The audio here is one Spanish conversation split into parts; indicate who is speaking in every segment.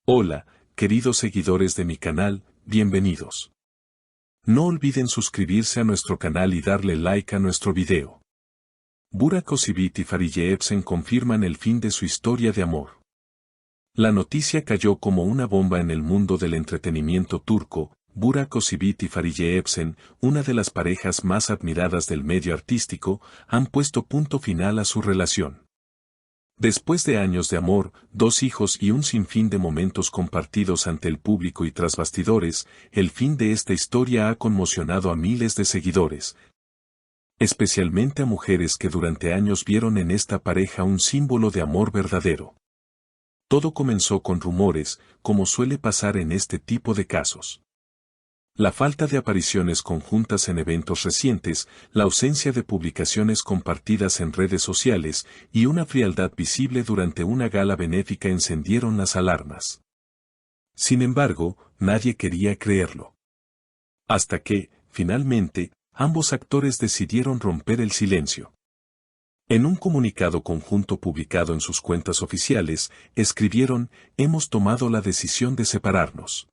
Speaker 1: Hola, queridos seguidores de mi canal, bienvenidos. No olviden suscribirse a nuestro canal y darle like a nuestro video. Burak Özçivit y Fariye Evcen confirman el fin de su historia de amor. La noticia cayó como una bomba en el mundo del entretenimiento turco. Burak Özçivit y Fariye Evcen, una de las parejas más admiradas del medio artístico, han puesto punto final a su relación. Después de años de amor, 2 hijos y un sinfín de momentos compartidos ante el público y tras bastidores, el fin de esta historia ha conmocionado a miles de seguidores, especialmente a mujeres que durante años vieron en esta pareja un símbolo de amor verdadero. Todo comenzó con rumores, como suele pasar en este tipo de casos. La falta de apariciones conjuntas en eventos recientes, la ausencia de publicaciones compartidas en redes sociales y una frialdad visible durante una gala benéfica encendieron las alarmas. Sin embargo, nadie quería creerlo. Hasta que, finalmente, ambos actores decidieron romper el silencio. En un comunicado conjunto publicado en sus cuentas oficiales, escribieron: "Hemos tomado la decisión de separarnos.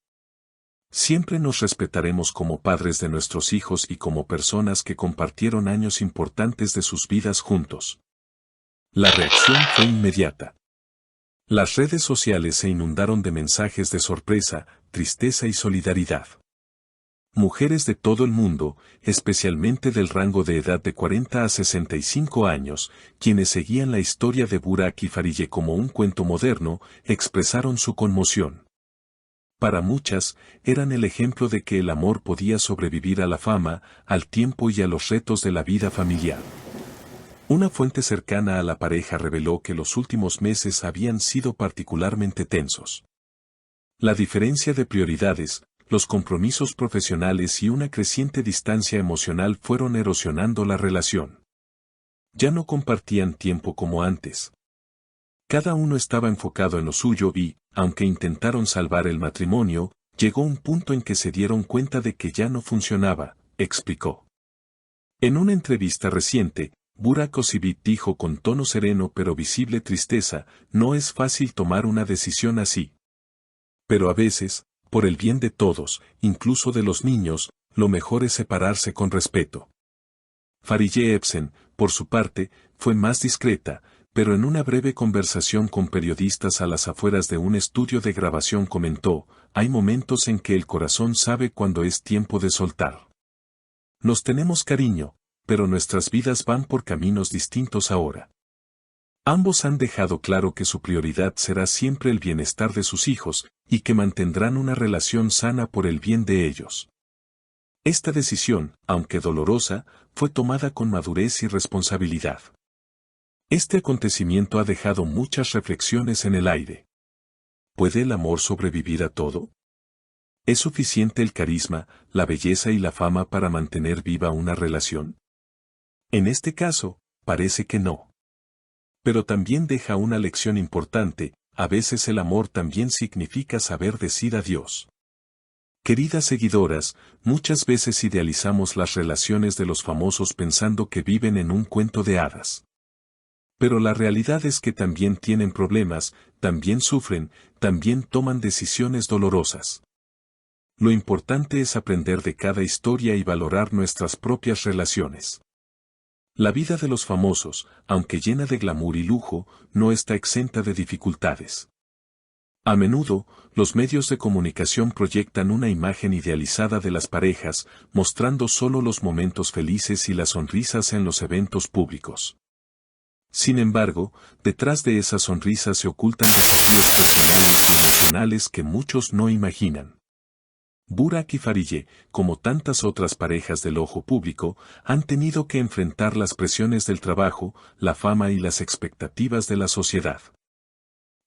Speaker 1: Siempre nos respetaremos como padres de nuestros hijos y como personas que compartieron años importantes de sus vidas juntos". La reacción fue inmediata. Las redes sociales se inundaron de mensajes de sorpresa, tristeza y solidaridad. Mujeres de todo el mundo, especialmente del rango de edad de 40 a 65 años, quienes seguían la historia de Burak y Fariye como un cuento moderno, expresaron su conmoción. Para muchas, eran el ejemplo de que el amor podía sobrevivir a la fama, al tiempo y a los retos de la vida familiar. Una fuente cercana a la pareja reveló que los últimos meses habían sido particularmente tensos. La diferencia de prioridades, los compromisos profesionales y una creciente distancia emocional fueron erosionando la relación. Ya no compartían tiempo como antes. Cada uno estaba enfocado en lo suyo y, aunque intentaron salvar el matrimonio, llegó un punto en que se dieron cuenta de que ya no funcionaba, explicó. En una entrevista reciente, Burak Özçivit dijo con tono sereno pero visible tristeza: "No es fácil tomar una decisión así. Pero a veces, por el bien de todos, incluso de los niños, lo mejor es separarse con respeto". Fariye Evcen, por su parte, fue más discreta, pero en una breve conversación con periodistas a las afueras de un estudio de grabación comentó: "Hay momentos en que el corazón sabe cuando es tiempo de soltar. Nos tenemos cariño, pero nuestras vidas van por caminos distintos ahora". Ambos han dejado claro que su prioridad será siempre el bienestar de sus hijos, y que mantendrán una relación sana por el bien de ellos. Esta decisión, aunque dolorosa, fue tomada con madurez y responsabilidad. Este acontecimiento ha dejado muchas reflexiones en el aire. ¿Puede el amor sobrevivir a todo? ¿Es suficiente el carisma, la belleza y la fama para mantener viva una relación? En este caso, parece que no. Pero también deja una lección importante: a veces el amor también significa saber decir adiós. Queridas seguidoras, muchas veces idealizamos las relaciones de los famosos pensando que viven en un cuento de hadas. Pero la realidad es que también tienen problemas, también sufren, también toman decisiones dolorosas. Lo importante es aprender de cada historia y valorar nuestras propias relaciones. La vida de los famosos, aunque llena de glamour y lujo, no está exenta de dificultades. A menudo, los medios de comunicación proyectan una imagen idealizada de las parejas, mostrando solo los momentos felices y las sonrisas en los eventos públicos. Sin embargo, detrás de esas sonrisas se ocultan desafíos personales y emocionales que muchos no imaginan. Burak y Fariye, como tantas otras parejas del ojo público, han tenido que enfrentar las presiones del trabajo, la fama y las expectativas de la sociedad.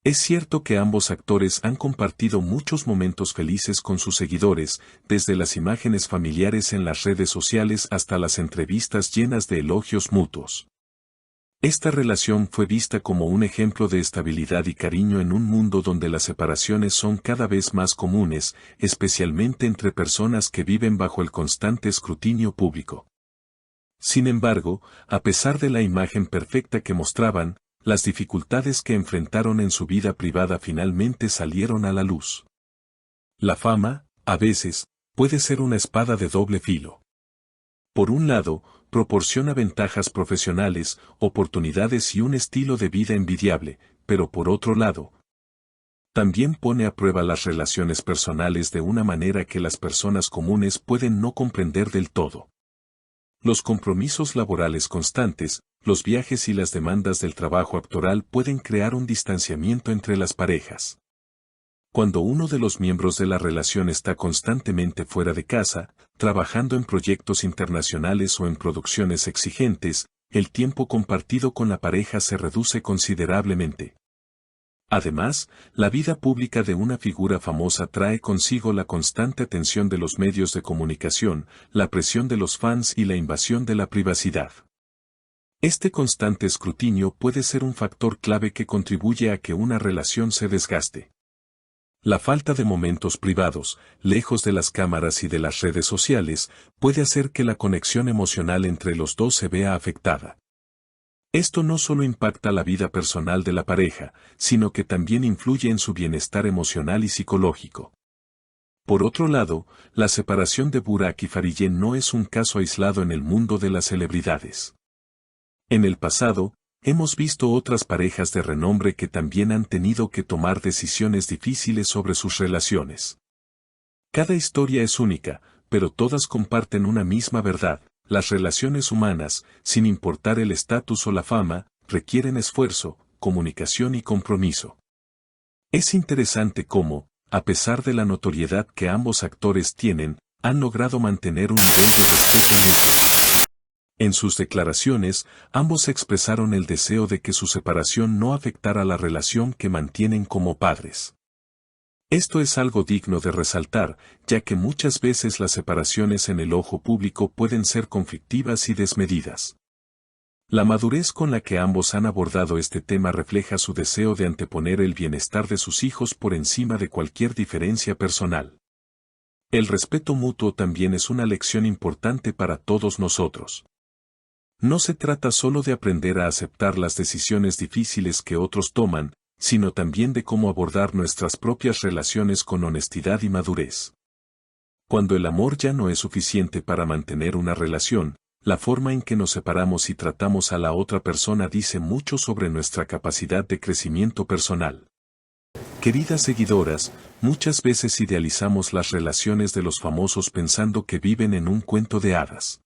Speaker 1: Es cierto que ambos actores han compartido muchos momentos felices con sus seguidores, desde las imágenes familiares en las redes sociales hasta las entrevistas llenas de elogios mutuos. Esta relación fue vista como un ejemplo de estabilidad y cariño en un mundo donde las separaciones son cada vez más comunes, especialmente entre personas que viven bajo el constante escrutinio público. Sin embargo, a pesar de la imagen perfecta que mostraban, las dificultades que enfrentaron en su vida privada finalmente salieron a la luz. La fama, a veces, puede ser una espada de doble filo. Por un lado, proporciona ventajas profesionales, oportunidades y un estilo de vida envidiable, pero por otro lado, también pone a prueba las relaciones personales de una manera que las personas comunes pueden no comprender del todo. Los compromisos laborales constantes, los viajes y las demandas del trabajo actoral pueden crear un distanciamiento entre las parejas. Cuando uno de los miembros de la relación está constantemente fuera de casa, trabajando en proyectos internacionales o en producciones exigentes, el tiempo compartido con la pareja se reduce considerablemente. Además, la vida pública de una figura famosa trae consigo la constante atención de los medios de comunicación, la presión de los fans y la invasión de la privacidad. Este constante escrutinio puede ser un factor clave que contribuye a que una relación se desgaste. La falta de momentos privados, lejos de las cámaras y de las redes sociales, puede hacer que la conexión emocional entre los dos se vea afectada. Esto no solo impacta la vida personal de la pareja, sino que también influye en su bienestar emocional y psicológico. Por otro lado, la separación de Burak y Farideh no es un caso aislado en el mundo de las celebridades. En el pasado, hemos visto otras parejas de renombre que también han tenido que tomar decisiones difíciles sobre sus relaciones. Cada historia es única, pero todas comparten una misma verdad. Las relaciones humanas, sin importar el estatus o la fama, requieren esfuerzo, comunicación y compromiso. Es interesante cómo, a pesar de la notoriedad que ambos actores tienen, han logrado mantener un nivel de respeto mutuo. En sus declaraciones, ambos expresaron el deseo de que su separación no afectara la relación que mantienen como padres. Esto es algo digno de resaltar, ya que muchas veces las separaciones en el ojo público pueden ser conflictivas y desmedidas. La madurez con la que ambos han abordado este tema refleja su deseo de anteponer el bienestar de sus hijos por encima de cualquier diferencia personal. El respeto mutuo también es una lección importante para todos nosotros. No se trata solo de aprender a aceptar las decisiones difíciles que otros toman, sino también de cómo abordar nuestras propias relaciones con honestidad y madurez. Cuando el amor ya no es suficiente para mantener una relación, la forma en que nos separamos y tratamos a la otra persona dice mucho sobre nuestra capacidad de crecimiento personal. Queridas seguidoras, muchas veces idealizamos las relaciones de los famosos pensando que viven en un cuento de hadas.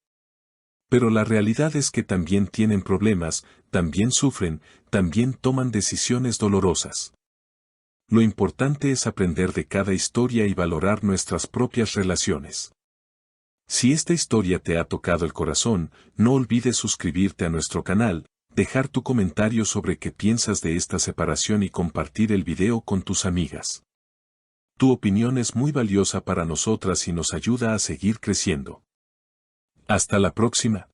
Speaker 1: Pero la realidad es que también tienen problemas, también sufren, también toman decisiones dolorosas. Lo importante es aprender de cada historia y valorar nuestras propias relaciones. Si esta historia te ha tocado el corazón, no olvides suscribirte a nuestro canal, dejar tu comentario sobre qué piensas de esta separación y compartir el video con tus amigas. Tu opinión es muy valiosa para nosotras y nos ayuda a seguir creciendo. Hasta la próxima.